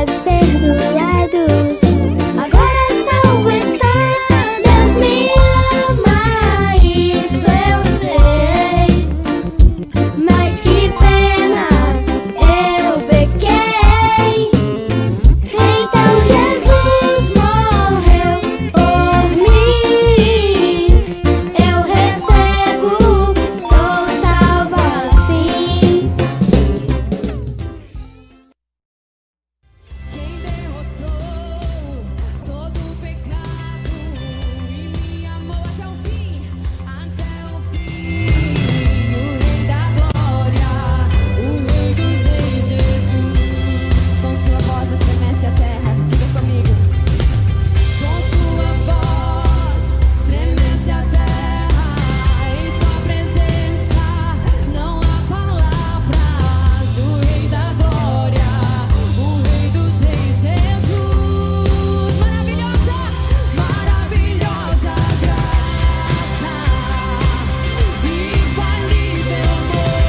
pecados perdoados. Agora salvo está, Deus me ama, isso eu sei. Mas que pena, eu pequei. Então Jesus morreu por mim. Eu recebo, sou salva assim. Quem derrotou todo o pecado e me amou até o fim, até o fim. O Rei da Glória, o Rei dos Reis, Jesus. Com sua voz estremece a terra, diga comigo. Com sua voz estremece a terra, em sua presença não há palavras. O Rei da Glória, o Rei dos Reis, Jesus. Maravilhosa, maravilhosa graça, infalível amor,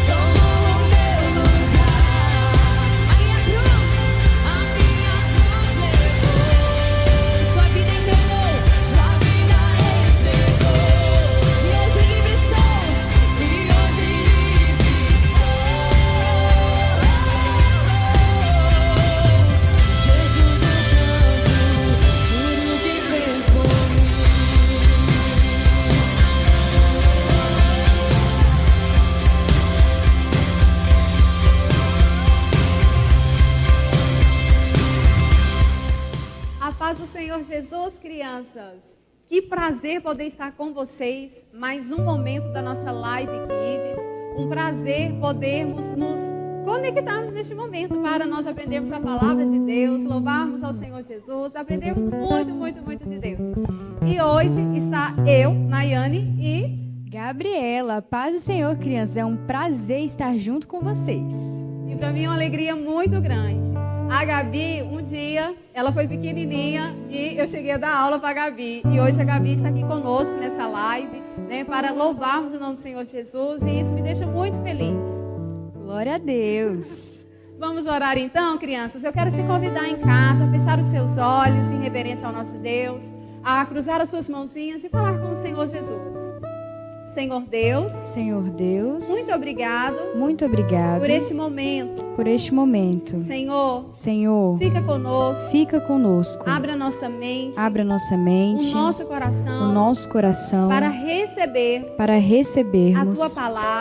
tomou o meu lugar. A minha cruz levou, sua vida entregou, sua vida entregou. E hoje livre sou, e hoje livre sou. Jesus, eu canto tudo que fez por mim. A paz do Senhor Jesus, crianças. Que prazer poder estar com vocês. Mais um momento da nossa Live Kids. Um prazer podermos nos conectarmos neste momento para nós aprendermos a palavra de Deus, louvarmos ao Senhor Jesus, aprendermos muito, muito, muito de Deus. E hoje está eu, Nayane e Gabriela, paz do Senhor, crianças. É um prazer estar junto com vocês. para mim é uma alegria muito grande. A Gabi, um dia, ela foi pequenininha e eu cheguei a dar aula para a Gabi. E hoje a Gabi está aqui conosco nessa live, né, para louvarmos o nome do Senhor Jesus. E isso me deixa muito feliz. Glória a Deus. Vamos orar então, crianças? Eu quero te convidar em casa a fechar os seus olhos em reverência ao nosso Deus, a cruzar as suas mãozinhas e falar com o Senhor Jesus. Senhor Deus, Senhor Deus, muito obrigado muito obrigado por este momento. Senhor, Fica conosco, fica conosco. abra nossa mente, Abra nossa mente, o nosso coração, para recebermos a tua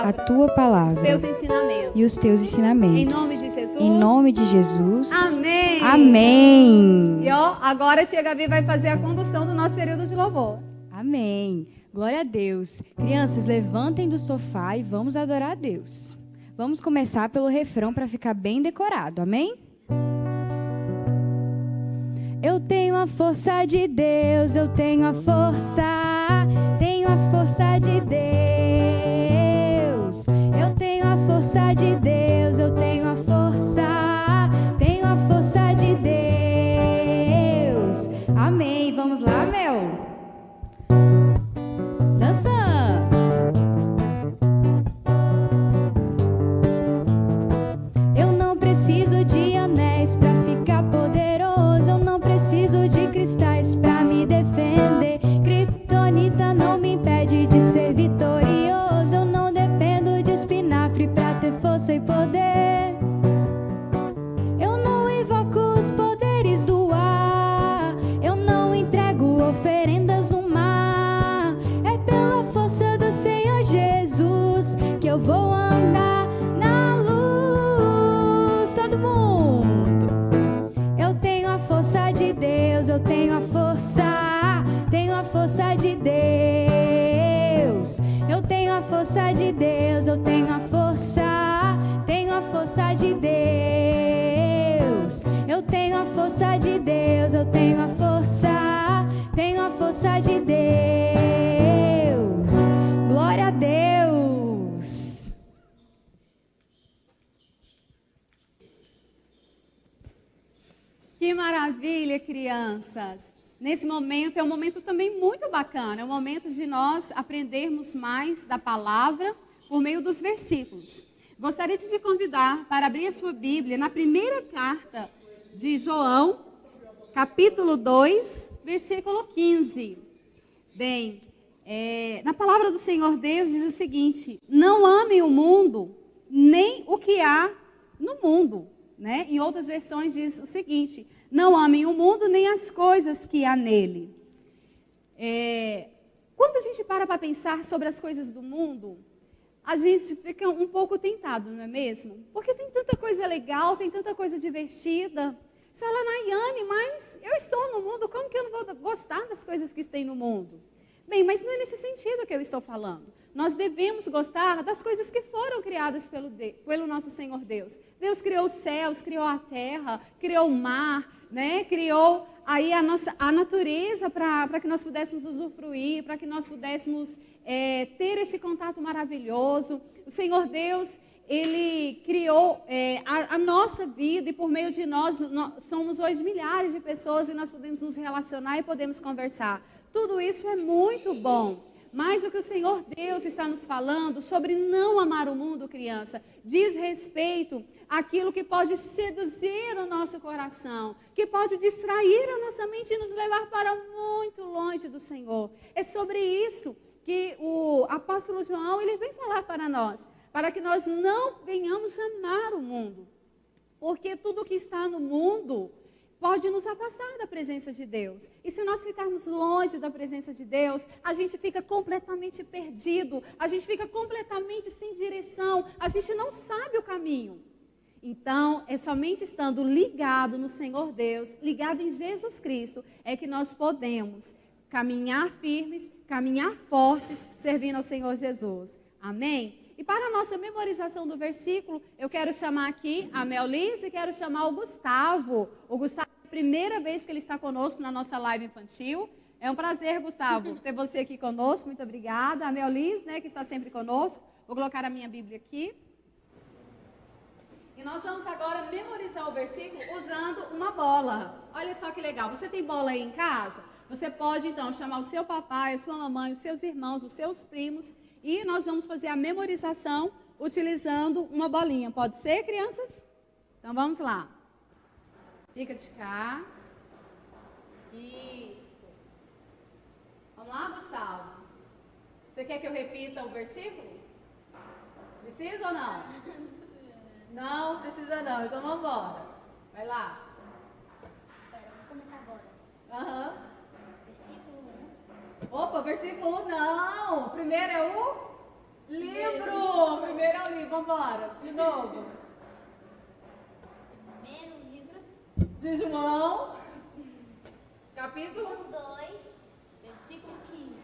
a tua palavra os teus ensinamentos. e os teus ensinamentos. Em nome de Jesus. Em nome de Jesus. Amém. Amém. E ó, agora a tia Gabi vai fazer a condução do nosso período de louvor. Amém. Glória a Deus. Crianças, levantem do sofá e vamos adorar a Deus. Vamos começar pelo refrão para ficar bem decorado. Amém? Eu tenho a força de Deus, eu tenho a força de Deus. Eu tenho a força de Deus, eu tenho a força de Deus. Amém. Vamos lá, Mel? Dança! Eu não preciso de anéis pra ficar poderoso. Eu não preciso de cristais pra me defender. Kryptonita não me impede de ser vitorioso. Eu não dependo de espinafre pra ter força e poder. Eu não invoco os poderes do ar. Eu não entrego oferendas no mar. É pela força do Senhor Jesus que eu vou andar na luz. Todo mundo. Eu tenho a força de Deus, eu tenho a força de Deus. Eu tenho a força de Deus, eu tenho a força de Deus. Eu tenho a força de Deus, eu tenho a força de Deus. Glória a Deus. Que maravilha, crianças! Nesse momento é um momento também muito bacana. É um momento de nós aprendermos mais da palavra por meio dos versículos. Gostaria de te convidar para abrir a sua Bíblia na primeira carta de João, capítulo 2, versículo 15. Bem, na palavra do Senhor Deus diz o seguinte: não amem o mundo, nem o que há no mundo. Né? Em outras versões diz o seguinte: não amem o mundo, nem as coisas que há nele. Quando a gente para pensar sobre as coisas do mundo, a gente fica um pouco tentado, não é mesmo? Porque tem tanta coisa legal, tem tanta coisa divertida. Você fala, Nayane, mas eu estou no mundo, como que eu não vou gostar das coisas que tem no mundo? Bem, mas não é nesse sentido que eu estou falando. Nós devemos gostar das coisas que foram criadas pelo nosso Senhor Deus. Deus criou os céus, criou a terra, criou o mar, né? Criou aí a natureza para que nós pudéssemos usufruir, para que nós pudéssemos ter este contato maravilhoso. O Senhor Deus, Ele criou a nossa vida e por meio de nós somos hoje milhares de pessoas e nós podemos nos relacionar e podemos conversar. Tudo isso é muito bom. Mas o que o Senhor Deus está nos falando sobre não amar o mundo, criança, diz respeito àquilo que pode seduzir o nosso coração, que pode distrair a nossa mente e nos levar para muito longe do Senhor. É sobre isso que o apóstolo João ele vem falar para nós, para que nós não venhamos amar o mundo. Porque tudo que está no mundo pode nos afastar da presença de Deus. E se nós ficarmos longe da presença de Deus, a gente fica completamente perdido, a gente fica completamente sem direção, a gente não sabe o caminho. Então, é somente estando ligado no Senhor Deus, ligado em Jesus Cristo, é que nós podemos caminhar firmes, caminhar fortes, servindo ao Senhor Jesus. Amém? E para a nossa memorização do versículo, eu quero chamar aqui a Melise e quero chamar o Gustavo. O Gustavo é a primeira vez que ele está conosco na nossa live infantil. É um prazer, Gustavo, ter você aqui conosco. Muito obrigada. A Melise, né, que está sempre conosco. Vou colocar a minha Bíblia aqui. E nós vamos agora memorizar o versículo usando uma bola. Olha só que legal. Você tem bola aí em casa? Você pode, então, chamar o seu papai, a sua mamãe, os seus irmãos, os seus primos. E nós vamos fazer a memorização utilizando uma bolinha. Pode ser, crianças? Então, vamos lá. Fica de cá. Isso. Vamos lá, Gustavo? Você quer que eu repita o versículo? Precisa ou não? Não, precisa não. Então, vamos embora. Vai lá. Espera, vamos começar agora. Aham. Versículo 1. Opa, versículo 1, não. Primeiro é o livro. Primeiro é o livro, vamos embora. De novo. Primeiro livro. De João, capítulo 2, versículo 15.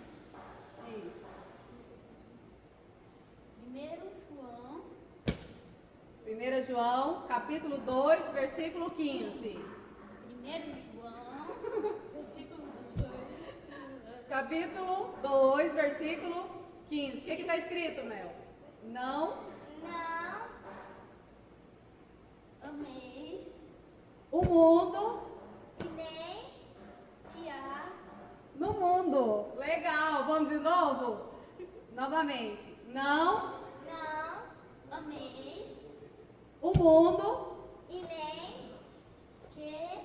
Isso. Primeiro 1 João, capítulo 2, versículo 15. Primeiro João, versículo 2. Capítulo 2, versículo 15. O que está escrito, Mel? Não ameis o mundo e nem que há no mundo. Legal, vamos de novo? Novamente. Não ameis o mundo e nem que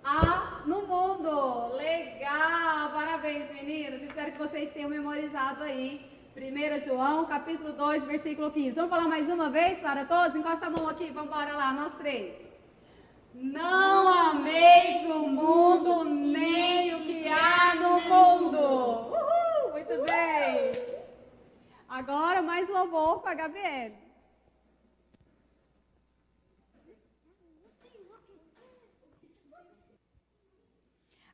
há no mundo. Legal, parabéns, meninos. Espero que vocês tenham memorizado aí. 1 João, capítulo 2, versículo 15. Vamos falar mais uma vez para todos? Encosta a mão aqui, vamos embora lá, nós três. Não ameis o mundo, nem o que há no mundo. Uhul, muito bem. Agora mais louvor para a Gabriele.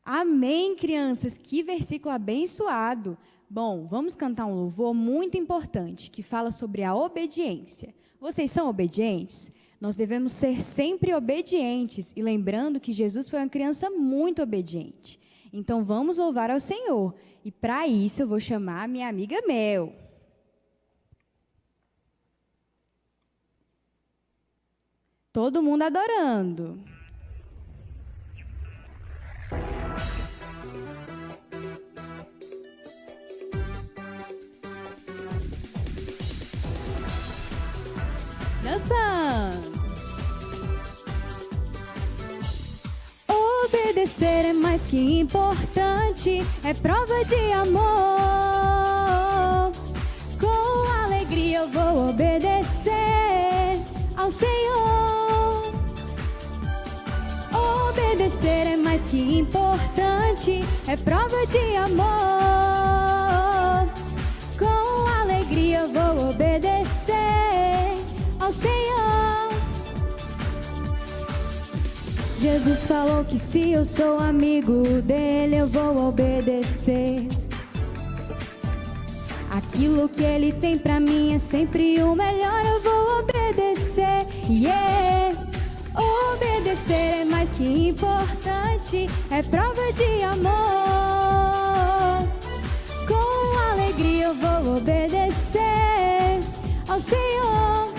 Amém, crianças. Que versículo abençoado. Bom, vamos cantar um louvor muito importante que fala sobre a obediência. Vocês são obedientes? Nós devemos ser sempre obedientes e lembrando que Jesus foi uma criança muito obediente. Então vamos louvar ao Senhor. E para isso eu vou chamar a minha amiga Mel. Todo mundo adorando. Obedecer é mais que importante, é prova de amor. Com alegria eu vou obedecer ao Senhor. Obedecer é mais que importante, é prova de amor. Com alegria eu vou obedecer ao Senhor. Jesus falou que se eu sou amigo dele, eu vou obedecer. Aquilo que ele tem pra mim é sempre o melhor, eu vou obedecer. Yeah. Obedecer é mais que importante, é prova de amor. Com alegria eu vou obedecer ao Senhor.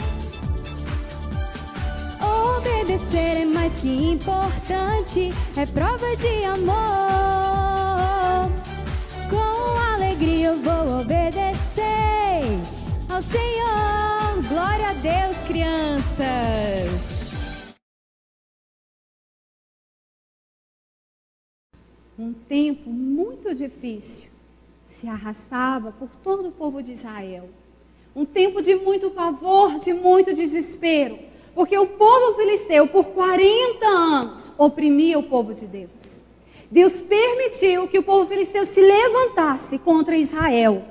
Obedecer é mais que importante, é prova de amor. Com alegria eu vou obedecer ao Senhor. Glória a Deus, crianças. Um tempo muito difícil se arrastava por todo o povo de Israel. Um tempo de muito pavor, de muito desespero, porque o povo filisteu por 40 anos oprimia o povo de Deus. Deus permitiu que o povo filisteu se levantasse contra Israel,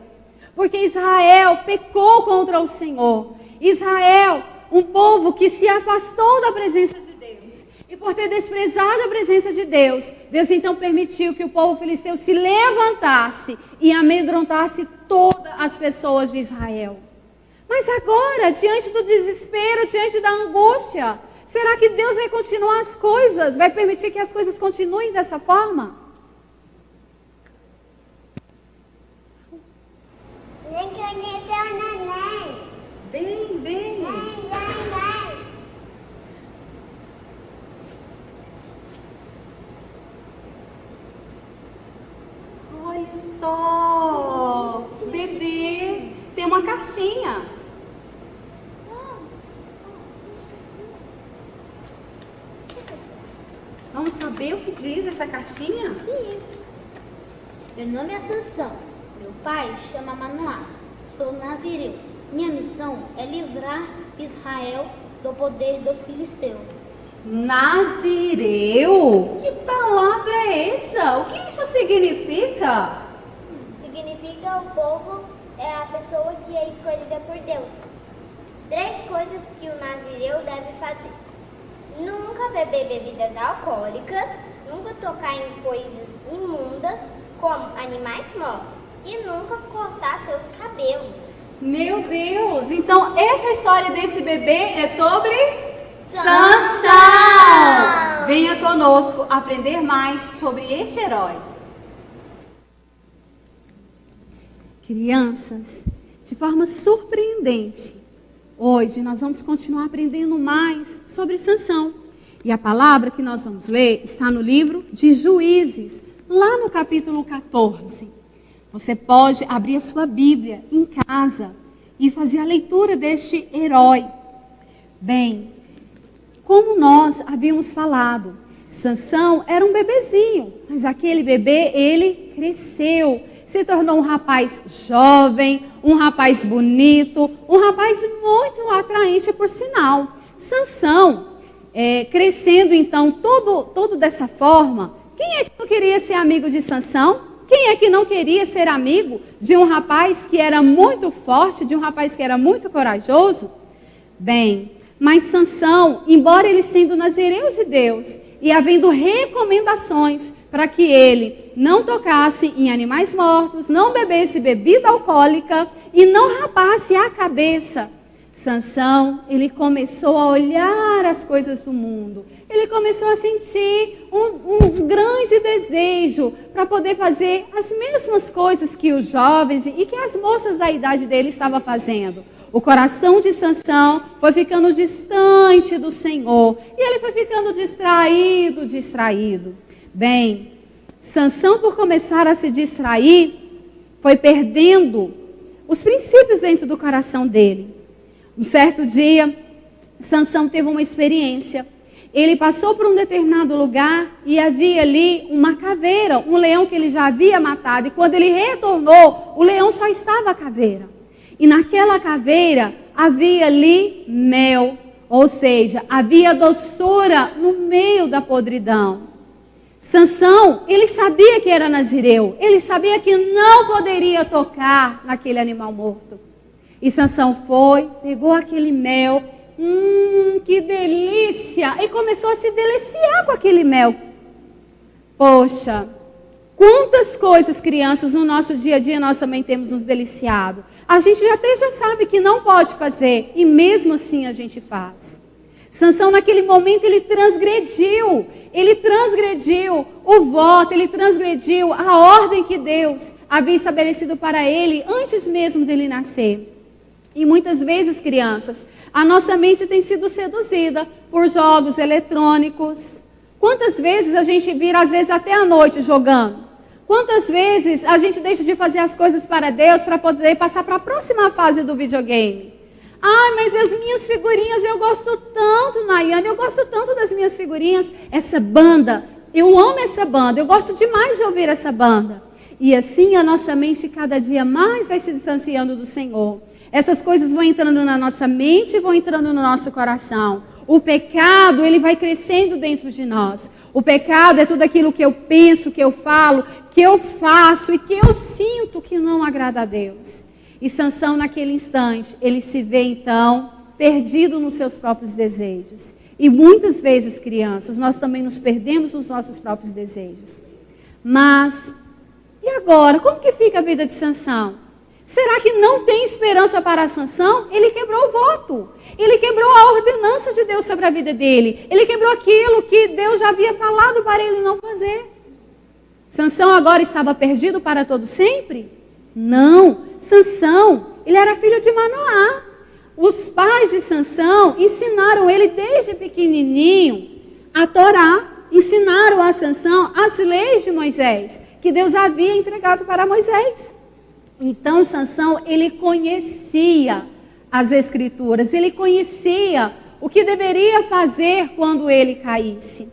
porque Israel pecou contra o Senhor. Israel, um povo que se afastou da presença de Deus. E por ter desprezado a presença de Deus, Deus então permitiu que o povo filisteu se levantasse e amedrontasse todas as pessoas de Israel. Mas agora, diante do desespero, diante da angústia, será que Deus vai continuar as coisas? Vai permitir que as coisas continuem dessa forma? Vem conhecer o neném. Vem. Vem. Olha só, bebê, tem uma caixinha. Vamos saber o que diz essa caixinha? Sim. Meu nome é Sansão. Meu pai chama Manoá. Sou nazireu. Minha missão é livrar Israel do poder dos filisteus. Nazireu? Que palavra é essa? O que isso significa? Significa o povo é a pessoa que é escolhida por Deus. 3 coisas que o nazireu deve fazer: nunca beber bebidas alcoólicas, nunca tocar em coisas imundas, como animais mortos, e nunca cortar seus cabelos. Meu Deus, então essa história desse bebê é sobre Sansão. Venha conosco aprender mais sobre este herói. Crianças, de forma surpreendente, hoje nós vamos continuar aprendendo mais sobre Sansão. E a palavra que nós vamos ler está no livro de Juízes, lá no capítulo 14. Você pode abrir a sua Bíblia em casa e fazer a leitura deste herói. Bem, como nós havíamos falado, Sansão era um bebezinho, mas aquele bebê, ele cresceu, se tornou um rapaz jovem, um rapaz bonito, um rapaz muito atraente por sinal. Sansão, crescendo então todo dessa forma, quem é que não queria ser amigo de Sansão? Quem é que não queria ser amigo de um rapaz que era muito forte, de um rapaz que era muito corajoso? Bem, mas Sansão, embora ele sendo nazireu de Deus e havendo recomendações para que ele não tocasse em animais mortos, não bebesse bebida alcoólica e não rapasse a cabeça, Sansão, ele começou a olhar as coisas do mundo. Ele começou a sentir um grande desejo para poder fazer as mesmas coisas que os jovens e que as moças da idade dele estavam fazendo. O coração de Sansão foi ficando distante do Senhor. E ele foi ficando distraído. Bem, Sansão, por começar a se distrair, foi perdendo os princípios dentro do coração dele. Um certo dia, Sansão teve uma experiência. ele passou por um determinado lugar e havia ali uma caveira, um leão que ele já havia matado. E quando ele retornou, o leão só estava a caveira. E naquela caveira havia ali mel, ou seja, havia doçura no meio da podridão. Sansão, ele sabia que era nazireu, ele sabia que não poderia tocar naquele animal morto. E Sansão foi, pegou aquele mel, que delícia! E começou a se deliciar com aquele mel. Poxa, quantas coisas, crianças, no nosso dia a dia nós também temos nos deliciado. A gente até já sabe que não pode fazer, e mesmo assim a gente faz. Sansão naquele momento ele transgrediu o voto, ele transgrediu a ordem que Deus havia estabelecido para ele antes mesmo dele nascer. E muitas vezes, crianças, a nossa mente tem sido seduzida por jogos eletrônicos. Quantas vezes a gente vira, às vezes até à noite jogando? Quantas vezes a gente deixa de fazer as coisas para Deus para poder passar para a próxima fase do videogame? Ai, mas as minhas figurinhas, eu gosto tanto, Nayane, eu gosto tanto das minhas figurinhas. Essa banda, eu amo essa banda, eu gosto demais de ouvir essa banda. E assim a nossa mente cada dia mais vai se distanciando do Senhor. Essas coisas vão entrando na nossa mente e vão entrando no nosso coração. O pecado, ele vai crescendo dentro de nós. O pecado é tudo aquilo que eu penso, que eu falo, que eu faço e que eu sinto que não agrada a Deus. E Sansão, naquele instante, ele se vê então perdido nos seus próprios desejos. E muitas vezes, crianças, nós também nos perdemos nos nossos próprios desejos. Mas, e agora? Como que fica a vida de Sansão? Será que não tem esperança para Sansão? Ele quebrou o voto. Ele quebrou a ordenança de Deus sobre a vida dele. Ele quebrou aquilo que Deus já havia falado para ele não fazer. Sansão agora estava perdido para todo sempre? Não. Sansão, ele era filho de Manoá. Os pais de Sansão ensinaram ele desde pequenininho a Torá. Ensinaram a Sansão as leis de Moisés, que Deus havia entregado para Moisés. Então, Sansão, ele conhecia as Escrituras, ele conhecia o que deveria fazer quando ele caísse.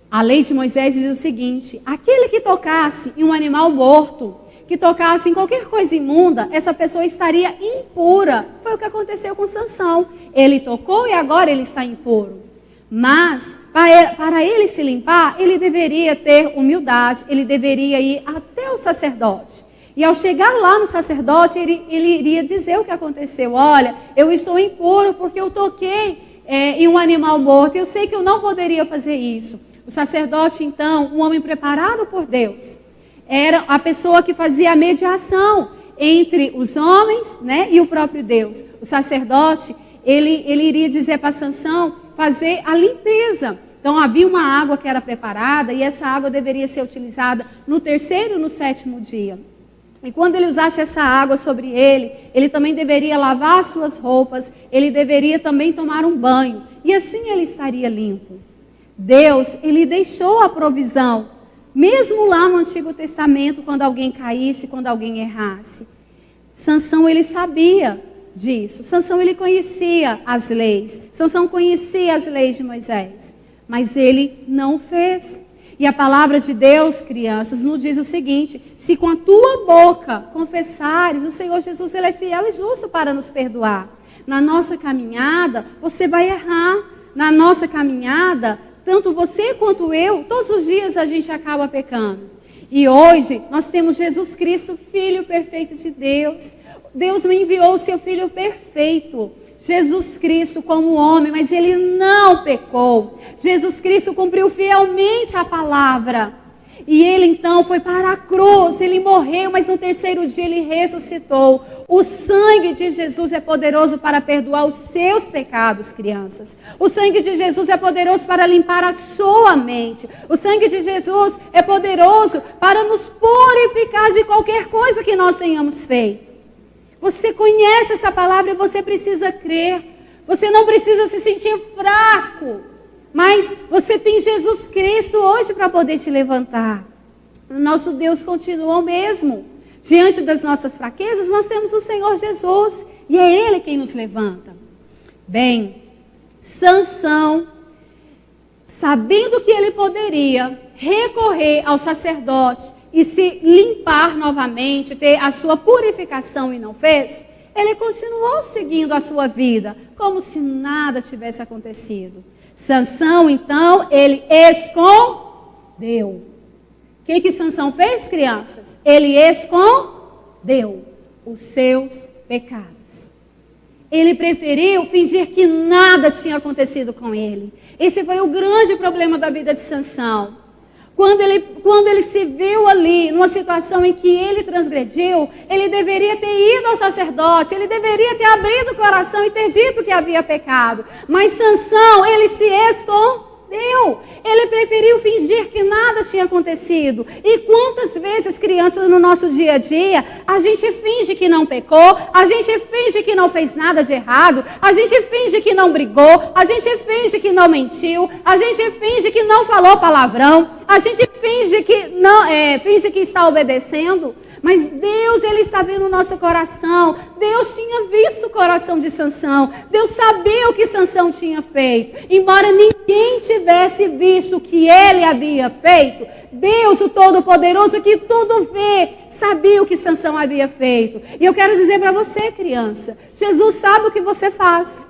A lei de Moisés diz o seguinte: aquele que tocasse em um animal morto, que tocasse em qualquer coisa imunda, essa pessoa estaria impura. Foi o que aconteceu com Sansão. Ele tocou e agora ele está impuro. Mas, para ele se limpar, ele deveria ter humildade, ele deveria ir até o sacerdote. E ao chegar lá no sacerdote, ele iria dizer o que aconteceu. Olha, eu estou impuro porque eu toquei em um animal morto. Eu sei que eu não poderia fazer isso. O sacerdote, então, um homem preparado por Deus, era a pessoa que fazia a mediação entre os homens, né, e o próprio Deus. O sacerdote, ele iria dizer para Sansão fazer a limpeza. Então havia uma água que era preparada e essa água deveria ser utilizada no 3º e no 7º dia. E quando ele usasse essa água sobre ele, ele também deveria lavar as suas roupas, ele deveria também tomar um banho. E assim ele estaria limpo. Deus, ele deixou a provisão, mesmo lá no Antigo Testamento, quando alguém caísse, quando alguém errasse. Sansão, ele sabia disso. Sansão, ele conhecia as leis. Sansão conhecia as leis de Moisés. Mas ele não fez. E a palavra de Deus, crianças, nos diz o seguinte: se com a tua boca confessares, o Senhor Jesus, ele é fiel e justo para nos perdoar. Na nossa caminhada, você vai errar. Na nossa caminhada, tanto você quanto eu, todos os dias a gente acaba pecando. E hoje, nós temos Jesus Cristo, Filho perfeito de Deus. Deus me enviou o seu Filho perfeito. Jesus Cristo como homem, mas ele não pecou. Jesus Cristo cumpriu fielmente a palavra. E ele então foi para a cruz, ele morreu, mas no 3º dia ele ressuscitou. O sangue de Jesus é poderoso para perdoar os seus pecados, crianças. O sangue de Jesus é poderoso para limpar a sua mente. O sangue de Jesus é poderoso para nos purificar de qualquer coisa que nós tenhamos feito. Você conhece essa palavra e você precisa crer. Você não precisa se sentir fraco. Mas você tem Jesus Cristo hoje para poder te levantar. O nosso Deus continua o mesmo. Diante das nossas fraquezas, nós temos o Senhor Jesus. E é Ele quem nos levanta. Bem, Sansão, sabendo que ele poderia recorrer ao sacerdote e se limpar novamente, ter a sua purificação e não fez, ele continuou seguindo a sua vida, como se nada tivesse acontecido. Sansão, então, ele escondeu. O que Sansão fez, crianças? Ele escondeu os seus pecados. Ele preferiu fingir que nada tinha acontecido com ele. Esse foi o grande problema da vida de Sansão. Quando ele se viu ali, numa situação em que ele transgrediu, ele deveria ter ido ao sacerdote, ele deveria ter abrido o coração e ter dito que havia pecado. Mas Sansão, ele se escondeu. Ele preferiu fingir que nada tinha acontecido. E quantas vezes, crianças, no nosso dia a dia, a gente finge que não pecou, a gente finge que não fez nada de errado, a gente finge que não brigou, a gente finge que não mentiu, a gente finge que não falou palavrão, a gente finge que está obedecendo. Mas Deus, ele está vendo o nosso coração. Deus tinha visto o coração de Sansão. Deus sabia o que Sansão tinha feito. Embora ninguém tivesse visto o que ele havia feito, Deus, o Todo-Poderoso, que tudo vê, sabia o que Sansão havia feito. E eu quero dizer para você, criança, Jesus sabe o que você faz.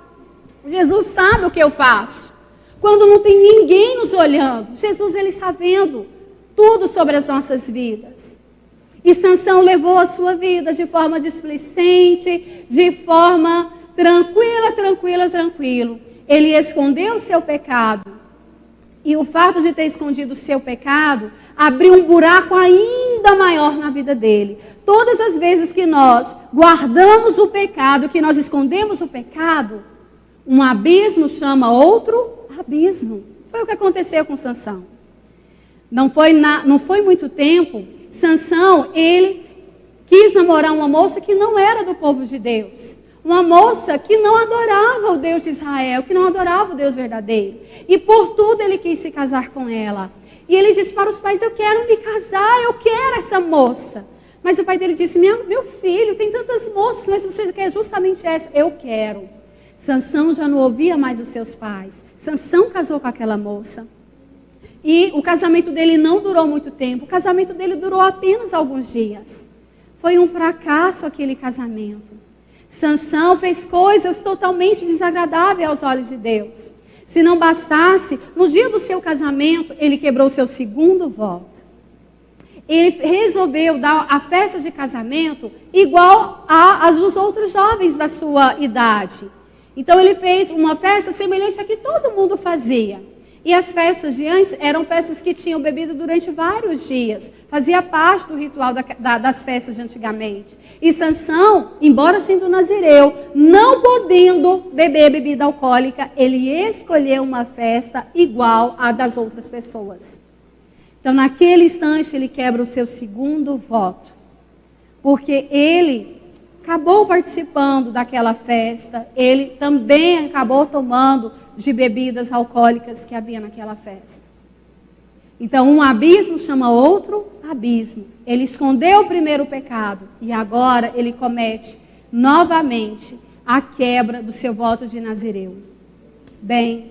Jesus sabe o que eu faço. Quando não tem ninguém nos olhando, Jesus, ele está vendo tudo sobre as nossas vidas. E Sansão levou a sua vida de forma displicente, de forma tranquilo. Ele escondeu o seu pecado. E o fato de ter escondido o seu pecado abriu um buraco ainda maior na vida dele. Todas as vezes que nós guardamos o pecado, que nós escondemos o pecado, um abismo chama outro abismo. Foi o que aconteceu com Sansão. Não foi muito tempo. Sansão, ele quis namorar uma moça que não era do povo de Deus. Uma moça que não adorava o Deus de Israel, que não adorava o Deus verdadeiro. E por tudo ele quis se casar com ela. E ele disse para os pais, eu quero me casar, eu quero essa moça. Mas o pai dele disse, meu filho, tem tantas moças, mas você quer justamente essa? Eu quero. Sansão já não ouvia mais os seus pais. Sansão casou com aquela moça. E o casamento dele não durou muito tempo. O casamento dele durou apenas alguns dias. Foi um fracasso aquele casamento. Sansão fez coisas totalmente desagradáveis aos olhos de Deus. Se não bastasse, no dia do seu casamento, ele quebrou seu segundo voto. Ele resolveu dar a festa de casamento igual às dos outros jovens da sua idade. Então ele fez uma festa semelhante a que todo mundo fazia. E as festas de antes eram festas que tinham bebido durante vários dias. Fazia parte do ritual das festas de antigamente. E Sansão, embora sendo nazireu, não podendo beber bebida alcoólica, ele escolheu uma festa igual à das outras pessoas. Então, naquele instante, ele quebra o seu segundo voto. Porque ele acabou participando daquela festa, ele também acabou tomando de bebidas alcoólicas que havia naquela festa. Então, um abismo chama outro abismo. Ele escondeu o primeiro pecado e agora ele comete novamente a quebra do seu voto de nazireu. Bem,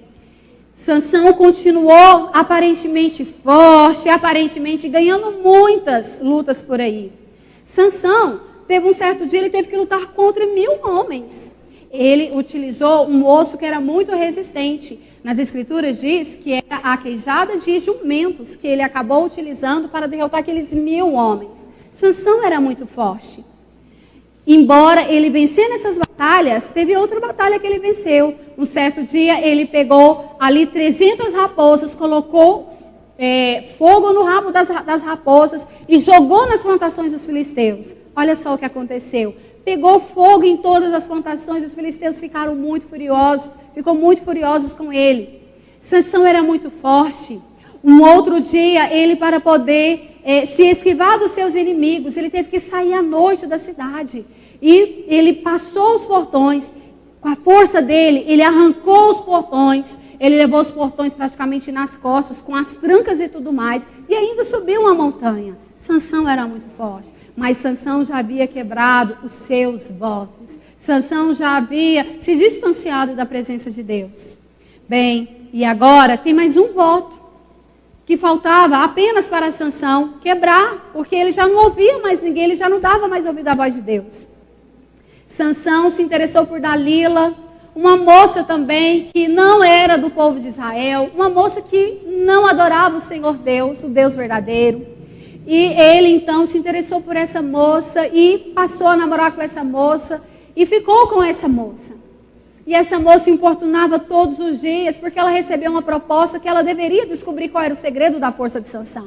Sansão continuou aparentemente forte, aparentemente ganhando muitas lutas por aí. Sansão teve um certo dia, ele teve que lutar contra 1000 homens. Ele utilizou um osso que era muito resistente. Nas escrituras diz que era a queijada de jumentos que ele acabou utilizando para derrotar aqueles 1000 homens. Sansão era muito forte. Embora ele vencesse nessas batalhas, teve outra batalha que ele venceu. Um certo dia ele pegou ali 300 raposas, colocou fogo no rabo das raposas e jogou nas plantações dos filisteus. Olha só o que aconteceu. Pegou fogo em todas as plantações, os filisteus ficaram muito furiosos, com ele. Sansão era muito forte. Um outro dia, ele para poder se esquivar dos seus inimigos, ele teve que sair à noite da cidade. E ele passou os portões, com a força dele, ele arrancou os portões, ele levou os portões praticamente nas costas, com as trancas e tudo mais, e ainda subiu uma montanha. Sansão era muito forte. Mas Sansão já havia quebrado os seus votos. Sansão já havia se distanciado da presença de Deus. Bem, E agora tem mais um voto que faltava apenas para Sansão quebrar, porque ele já não ouvia mais ninguém, ele já não dava mais ouvido à voz de Deus. Sansão se interessou por Dalila, uma moça também que não era do povo de Israel, uma moça que não adorava o Senhor Deus, o Deus verdadeiro. E ele então se interessou por essa moça e passou a namorar com essa moça e ficou com essa moça. E essa moça importunava todos os dias porque ela recebeu uma proposta que ela deveria descobrir qual era o segredo da força de Sansão.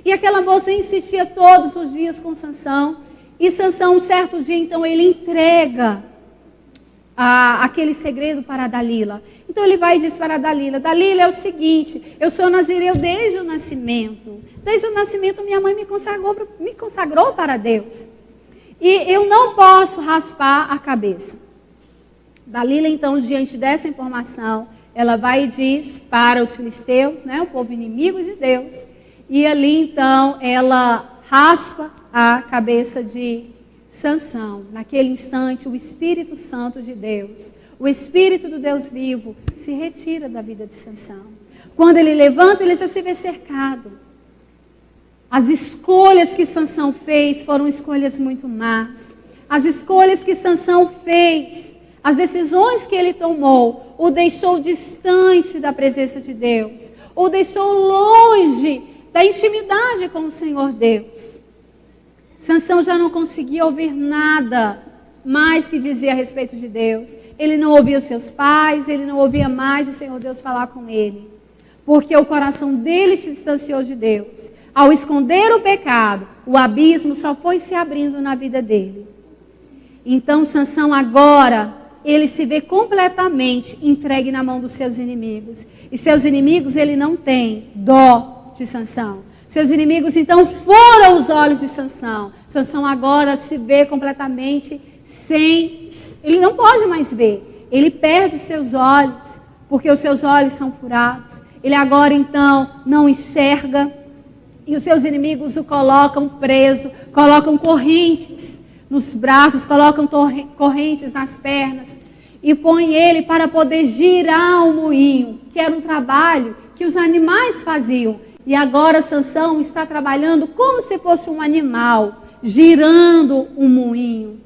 E aquela moça insistia todos os dias com Sansão. E Sansão, um certo dia, então, ele entrega aquele segredo para Dalila. Então ele vai e diz para Dalila: Dalila, é o seguinte, eu sou nazireu desde o nascimento. Desde o nascimento minha mãe me consagrou para Deus. E eu não posso raspar a cabeça. Dalila, então, diante dessa informação, ela vai e diz para os filisteus, né, o povo inimigo de Deus. E ali, então, ela raspa a cabeça de Sansão. Naquele instante, o Espírito Santo de Deus, o Espírito do Deus vivo, se retira da vida de Sansão. Quando ele levanta, ele já se vê cercado. As escolhas que Sansão fez foram escolhas muito más. As escolhas que Sansão fez, as decisões que ele tomou, o deixou distante da presença de Deus, o deixou longe da intimidade com o Senhor Deus. Sansão já não conseguia ouvir nada mais que dizia a respeito de Deus. Ele não ouvia os seus pais, ele não ouvia mais o Senhor Deus falar com ele. Porque o coração dele se distanciou de Deus. Ao esconder o pecado, o abismo só foi se abrindo na vida dele. Então Sansão agora, ele se vê completamente entregue na mão dos seus inimigos. E seus inimigos, ele não tem dó de Sansão. Seus inimigos, então, foram os olhos de Sansão. Sansão agora se vê completamente sem... Ele não pode mais ver. Ele perde os seus olhos, porque os seus olhos são furados. Ele agora, então, não enxerga. E os seus inimigos o colocam preso, colocam correntes nos braços, colocam correntes nas pernas. E põem ele para poder girar o moinho, que era um trabalho que os animais faziam. E agora Sansão está trabalhando como se fosse um animal, girando um moinho.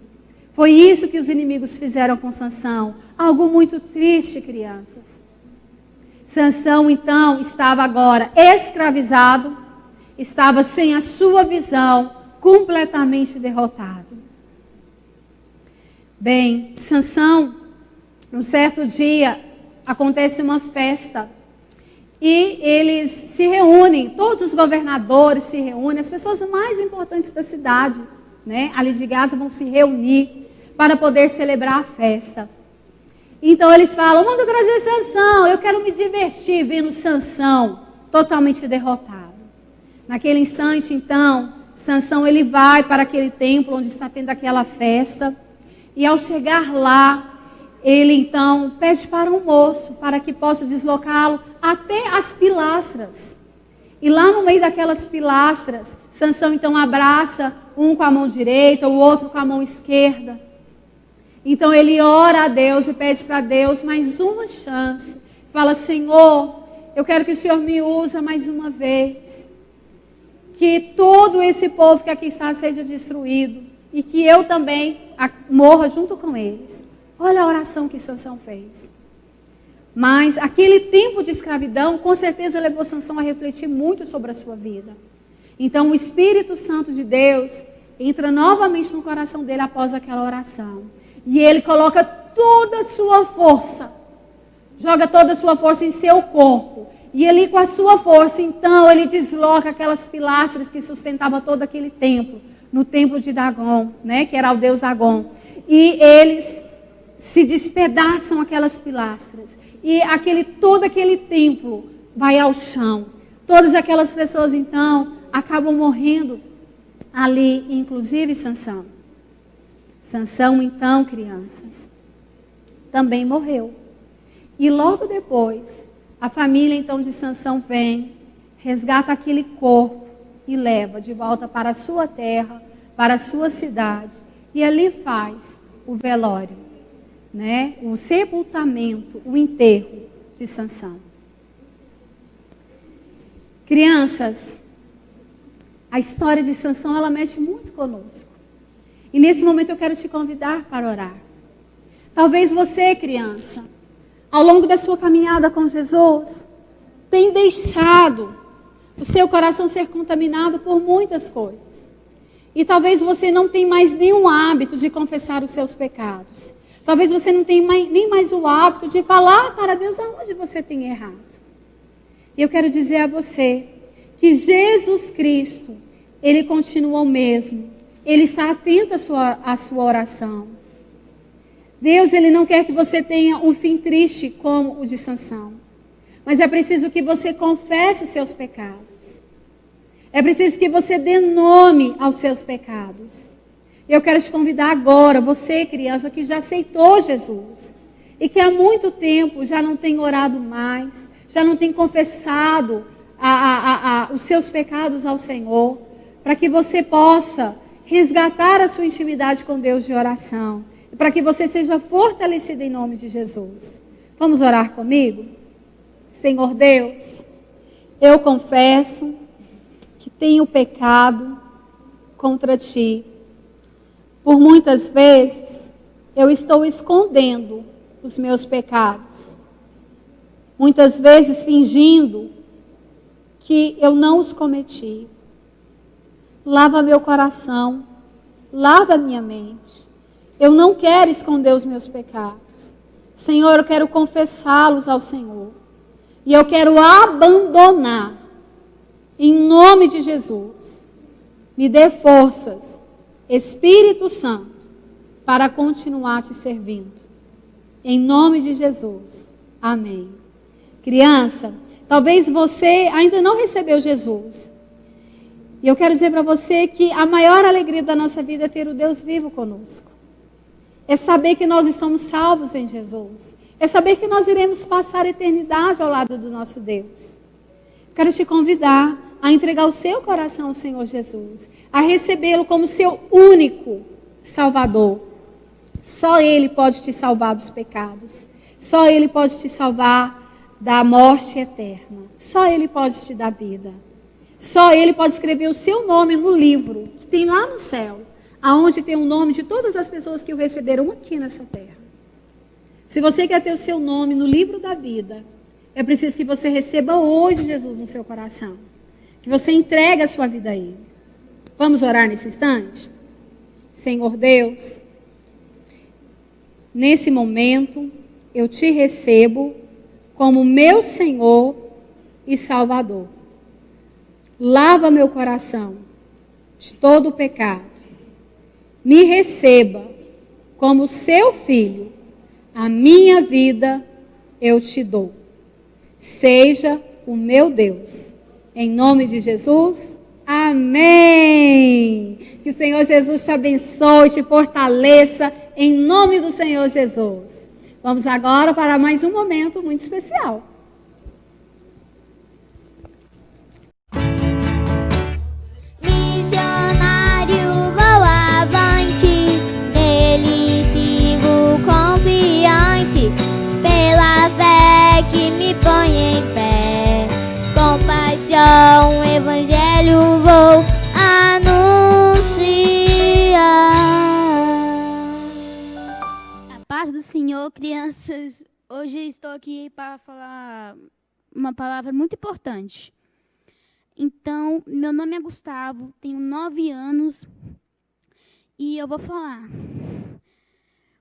Foi isso que os inimigos fizeram com Sansão. Algo muito triste, crianças. Sansão, então, estava agora escravizado, estava sem a sua visão, completamente derrotado. Bem, Sansão, um certo dia, acontece uma festa. E eles se reúnem, todos os governadores se reúnem, as pessoas mais importantes da cidade, né, ali de Gaza, vão se reunir para poder celebrar a festa. Então eles falam: manda trazer Sansão, eu quero me divertir vendo Sansão totalmente derrotado. Naquele instante, então, Sansão ele vai para aquele templo onde está tendo aquela festa. E ao chegar lá, ele então pede para um moço para que possa deslocá-lo até as pilastras. E lá no meio daquelas pilastras, Sansão então abraça um com a mão direita, o outro com a mão esquerda. Então ele ora a Deus e pede para Deus mais uma chance. Fala: Senhor, eu quero que o Senhor me use mais uma vez. Que todo esse povo que aqui está seja destruído. E que eu também morra junto com eles. Olha a oração que Sansão fez. Mas aquele tempo de escravidão, com certeza levou Sansão a refletir muito sobre a sua vida. Então o Espírito Santo de Deus entra novamente no coração dele após aquela oração. E ele coloca toda a sua força, joga toda a sua força em seu corpo. E ele, com a sua força, então, ele desloca aquelas pilastras que sustentavam todo aquele templo, no templo de Dagon, né, que era o deus Dagon. E eles se despedaçam aquelas pilastras. E todo aquele templo vai ao chão. Todas aquelas pessoas, então, acabam morrendo ali, inclusive Sansão. Sansão, então, crianças, também morreu. E logo depois, a família, então, de Sansão vem, resgata aquele corpo e leva de volta para a sua terra, para a sua cidade. E ali faz o velório, né? O sepultamento, o enterro de Sansão. Crianças, a história de Sansão, ela mexe muito conosco. E nesse momento eu quero te convidar para orar. Talvez você, criança, ao longo da sua caminhada com Jesus, tenha deixado o seu coração ser contaminado por muitas coisas. E talvez você não tenha mais nenhum hábito de confessar os seus pecados. Talvez você não tenha nem mais o hábito de falar para Deus aonde você tem errado. E eu quero dizer a você que Jesus Cristo, Ele continua o mesmo. Ele está atento à sua oração. Deus, Ele não quer que você tenha um fim triste como o de Sansão. Mas é preciso que você confesse os seus pecados. É preciso que você dê nome aos seus pecados. Eu quero te convidar agora, você criança que já aceitou Jesus e que há muito tempo já não tem orado mais, já não tem confessado os seus pecados ao Senhor, para que você possa resgatar a sua intimidade com Deus de oração, e para que você seja fortalecido em nome de Jesus. Vamos orar comigo? Senhor Deus, eu confesso que tenho pecado contra Ti. Por muitas vezes, eu estou escondendo os meus pecados. Muitas vezes fingindo que eu não os cometi. Lava meu coração, lava minha mente. Eu não quero esconder os meus pecados. Senhor, eu quero confessá-los ao Senhor. E eu quero abandonar, em nome de Jesus. Me dê forças, Espírito Santo, para continuar te servindo. Em nome de Jesus. Amém. Criança, talvez você ainda não recebeu Jesus. E eu quero dizer para você que a maior alegria da nossa vida é ter o Deus vivo conosco. É saber que nós estamos salvos em Jesus. É saber que nós iremos passar a eternidade ao lado do nosso Deus. Quero te convidar a entregar o seu coração ao Senhor Jesus, a recebê-lo como seu único Salvador. Só Ele pode te salvar dos pecados. Só Ele pode te salvar da morte eterna. Só Ele pode te dar vida. Só Ele pode escrever o seu nome no livro que tem lá no céu, aonde tem o nome de todas as pessoas que o receberam aqui nessa terra. Se você quer ter o seu nome no livro da vida, é preciso que você receba hoje Jesus no seu coração. Que você entregue a sua vida a Ele. Vamos orar nesse instante? Senhor Deus, nesse momento eu te recebo como meu Senhor e Salvador. Lava meu coração de todo o pecado. Me receba como seu filho. A minha vida eu te dou. Seja o meu Deus. Em nome de Jesus, amém. Que o Senhor Jesus te abençoe, te fortaleça, em nome do Senhor Jesus. Vamos agora para mais um momento muito especial. Missionário, vou avante, nele sigo confiante, pela fé que me põe em pé, com paixão o evangelho vou anunciar. A paz do Senhor, crianças. Hoje estou aqui para falar uma palavra muito importante. Então, meu nome é Gustavo, tenho 9 anos e eu vou falar.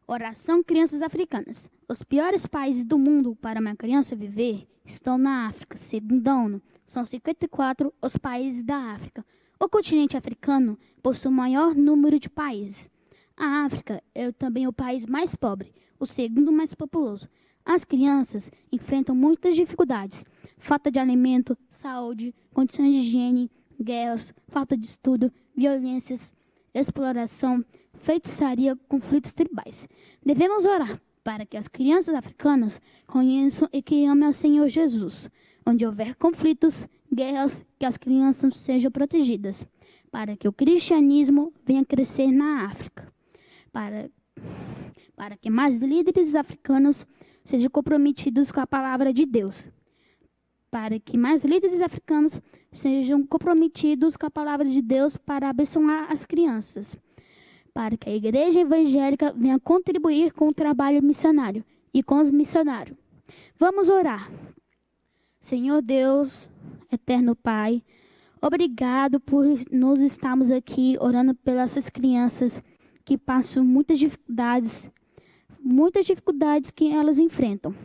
Oração Crianças Africanas. Os piores países do mundo para uma criança viver estão na África. Segundo a ONU, são 54 os países da África. O continente africano possui o maior número de países. A África é também o país mais pobre, o segundo mais populoso. As crianças enfrentam muitas dificuldades. Falta de alimento, saúde, condições de higiene, guerras, falta de estudo, violências, exploração, feitiçaria, conflitos tribais. Devemos orar para que as crianças africanas conheçam e que amem ao Senhor Jesus. Onde houver conflitos, guerras, que as crianças sejam protegidas, para que o cristianismo venha crescer na África. Para que mais líderes africanos sejam comprometidos com a palavra de Deus. para que mais líderes africanos sejam comprometidos com a palavra de Deus para abençoar as crianças, para que a igreja evangélica venha contribuir com o trabalho missionário e com os missionários. Vamos orar. Senhor Deus, eterno Pai, obrigado por nós estarmos aqui orando pelas essas crianças que passam muitas dificuldades que elas enfrentam,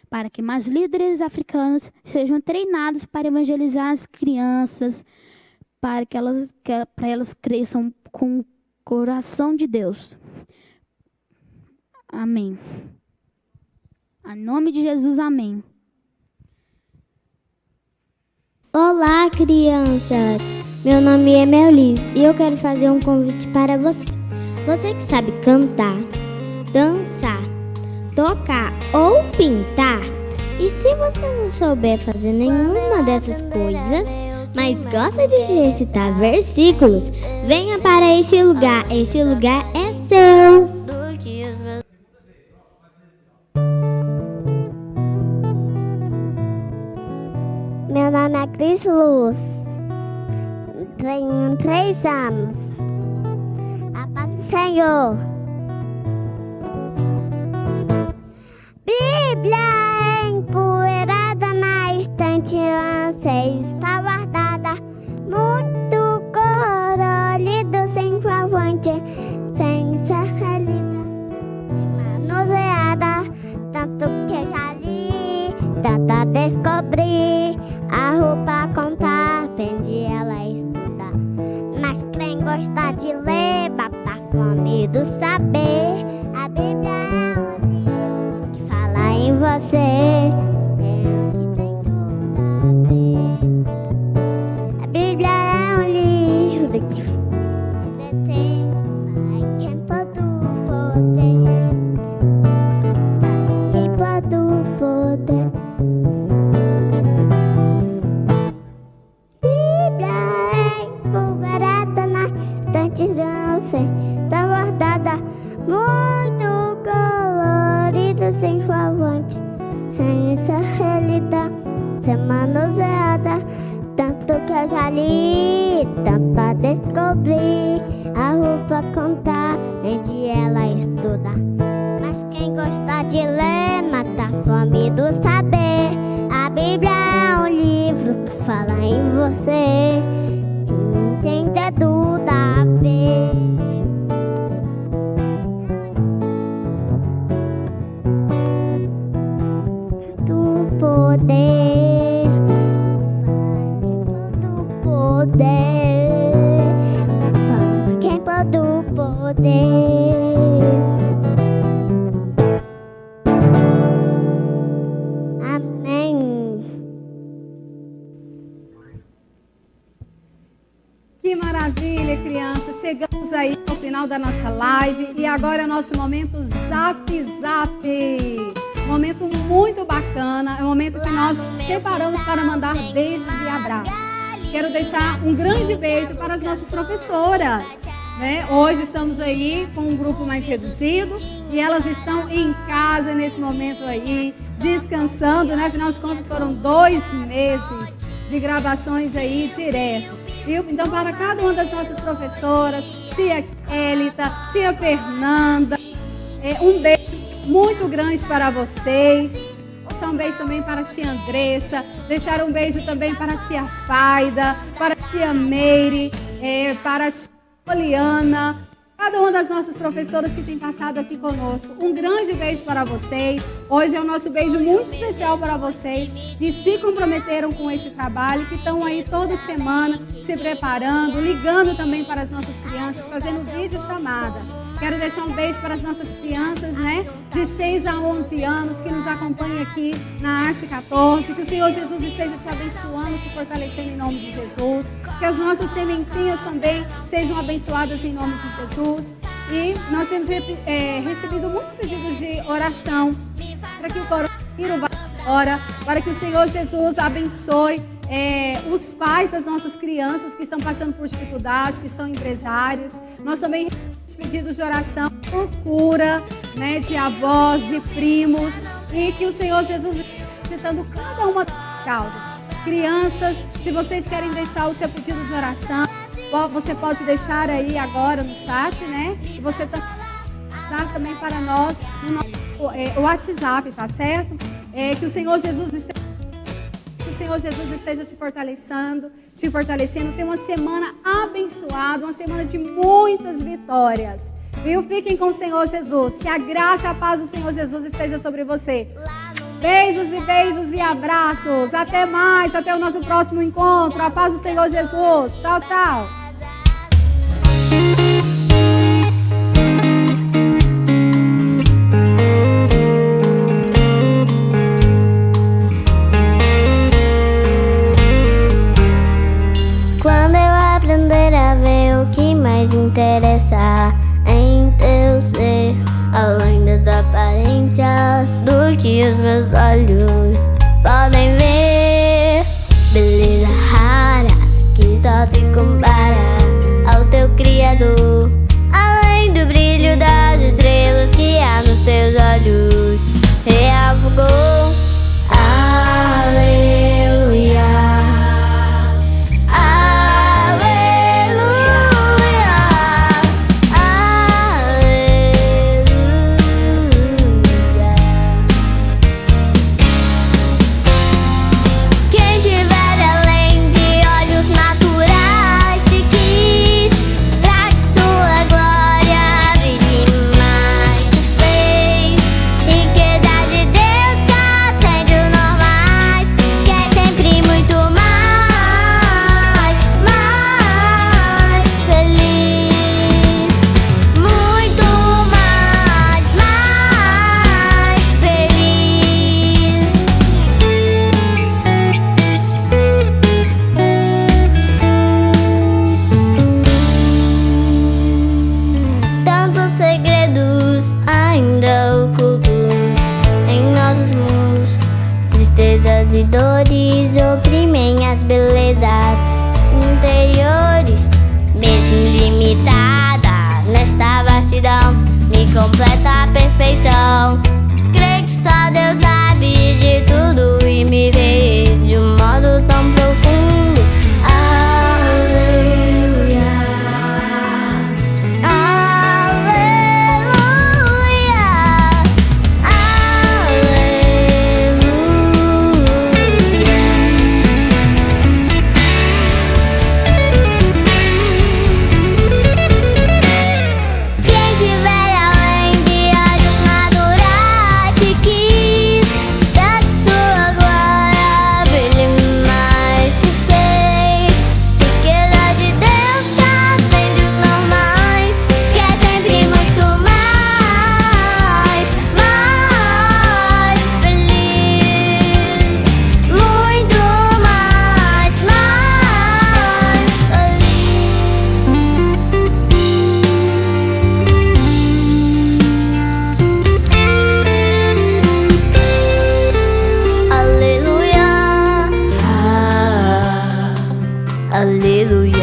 para que mais líderes africanos sejam treinados para evangelizar as crianças, para elas cresçam com o coração de Deus. Amém. Em nome de Jesus, amém. Olá, crianças! Meu nome é Melis e eu quero fazer um convite para você. Você que sabe cantar, dançar, tocar ou pintar. E se você não souber fazer nenhuma dessas coisas, mas gosta de recitar versículos, venha para este lugar. Este lugar é seu. Meu nome é Cris Luz. Tenho 3 anos. A paz do Senhor. Bíblia empoeirada na estante, você está guardada. Muito colorido, sem favante, sem ser lida, manuseada. Tanto que já li, tanta descobri. A roupa contar, aprendi ela estudar. Mas quem gosta de ler, bata a fome do saber. A Bíblia é um livro que fala em você, é o que tem tudo a ver. A Bíblia é um livro que detém para quem pode o poder, para quem pode o poder. Está guardada, muito colorida, sem favante, sem essa realidade, sem manuseada. Tanto que eu já li, tanto descobri. A roupa contar, onde ela estuda. Mas quem gosta de ler, mata a fome do saber. A Bíblia é um livro que fala em você, entende tudo a ver. Do poder, do poder, quem pode o poder. Que maravilha, crianças! Chegamos aí ao final da nossa live e agora é o nosso momento Zap Zap. Momento muito bacana, é um momento que nós separamos para mandar beijos e abraços. Quero deixar um grande beijo para as nossas professoras, né? Hoje estamos aí com um grupo mais reduzido e elas estão em casa nesse momento aí, descansando, né? Afinal de contas foram 2 meses de gravações aí direto. Viu? Então, para cada uma das nossas professoras, tia Kélita, tia Fernanda, um beijo muito grande para vocês. Deixar um beijo também para a tia Andressa, deixar um beijo também para a tia Faida, para a tia Meire, para a tia Poliana, cada uma das nossas professoras que tem passado aqui conosco. Um grande beijo para vocês. Hoje é o nosso beijo muito especial para vocês que se comprometeram com este trabalho, que estão aí toda semana se preparando, ligando também para as nossas crianças, fazendo videochamada. Quero deixar um beijo para as nossas crianças, né, de 6 a 11 anos, que nos acompanham aqui na Arce 14. Que o Senhor Jesus esteja te abençoando, te fortalecendo em nome de Jesus. Que as nossas sementinhas também sejam abençoadas em nome de Jesus. E nós temos recebido muitos pedidos de oração para que o coronavírus vá embora, para que o Senhor Jesus abençoe os pais das nossas crianças que estão passando por dificuldades, que são empresários. Nós também recebemos pedidos de oração por cura, né, de avós, de primos, e que o Senhor Jesus esteja visitando cada uma das causas. Crianças, se vocês querem deixar o seu pedido de oração, você pode deixar aí agora no chat, né? E você também para nós no nosso WhatsApp, tá certo? Que o Senhor Jesus esteja te fortalecendo. Tenha uma semana abençoada, uma semana de muitas vitórias. Viu? Fiquem com o Senhor Jesus. Que a graça e a paz do Senhor Jesus esteja sobre você. Beijos e abraços. Até mais, até o nosso próximo encontro. A paz do Senhor Jesus. Tchau, tchau. Quando eu aprender a ver o que mais interessa em teu ser, além das aparências do que os meus olhos podem ver, beleza rara que só se compara ao teu Criador, além do brilho das estrelas que há nos teus olhos, real fogo. Aleluia. E dores oprimem as belezas interiores, mesmo limitada nesta vastidão, me completa a perfeição. Creio que só Deus sabe de tudo e me vê de um modo tão profundo. Aleluia. Aleluia.